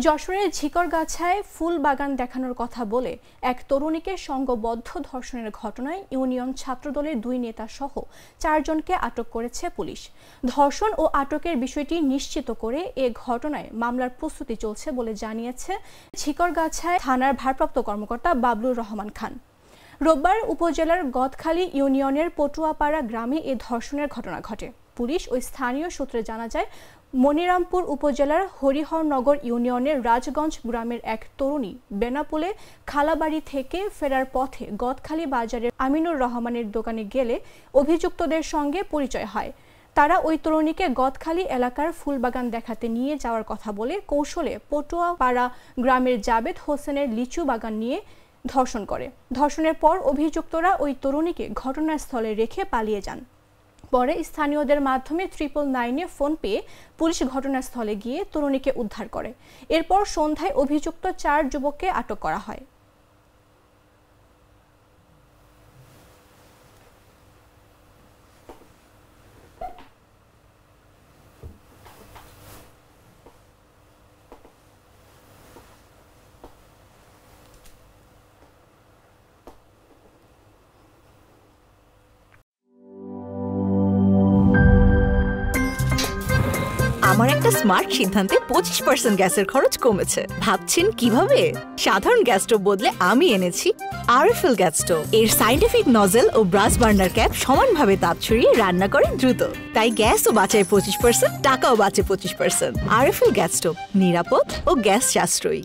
যশোরের ঝিকরগাছায় ফুল বাগান দেখানোর কথা বলে এক তরুণীকে সংঘবদ্ধ ধর্ষণের ঘটনায় ইউনিয়ন ছাত্রদলের 2 নেতা সহ 4 জনকে আটক করেছে পুলিশ। ধর্ষণ ও আটকের বিষয়টি নিশ্চিত করে এ ঘটনায় মামলার প্রস্তুতি চলছে বলে জানিয়েছে ঝিকরগাছায় থানার ভারপ্রাপ্ত কর্মকর্তা বাবলুর রহমান খান। রোববার উপজেলার গদখালী ইউনিয়নের পটুয়াপাড়া গ্রামে এ ধর্ষণের ঘটনা ঘটে। পুলিশ ও স্থানীয় সূত্রে জানা যায়, মনিরামপুর উপজেলার হরিহরনগর ইউনিয়নের রাজগঞ্জ গ্রামের এক তরুণী বেনাপোলে খালাবাড়ি থেকে ফেরার পথে গদখালী বাজারের আমিনুর রহমানের দোকানে গেলে অভিযুক্তদের সঙ্গে পরিচয় হয়। তারা ওই তরুণীকে গদখালী এলাকার ফুলবাগান দেখাতে নিয়ে যাওয়ার কথা বলে কৌশলে পটুয়াপাড়া গ্রামের জাবেদ হোসেনের লিচু বাগান নিয়ে ধর্ষণ করে। ধর্ষণের পর অভিযুক্তরা ওই তরুণীকে ঘটনাস্থলে রেখে পালিয়ে যান। পরে স্থানীয়দের মাধ্যমে 999-এ ফোন পেয়ে পুলিশ ঘটনাস্থলে গিয়ে তরুণীকে উদ্ধার করে। এরপর সন্ধ্যায় অভিযুক্ত 4 যুবককে আটক করা হয়। আমার একটা স্মার্ট সিদ্ধান্তে 25% গ্যাসের খরচ কমেছে। ভাবছেন কিভাবে? সাধারণ গ্যাস স্টোভ বদলে আমি এনেছি আরএফএল গ্যাস স্টোভ। এর সাইন্টিফিক নজল ও ব্রাস বার্নার ক্যাপ সমানভাবে তাপ ছড়িয়ে রান্না করে দ্রুত। তাই গ্যাসও বাঁচায় 25%, টাকাও বাঁচে 25%। আরএফএল গ্যাস স্টোভ নিরাপদ ও গ্যাস সাশ্রয়ী।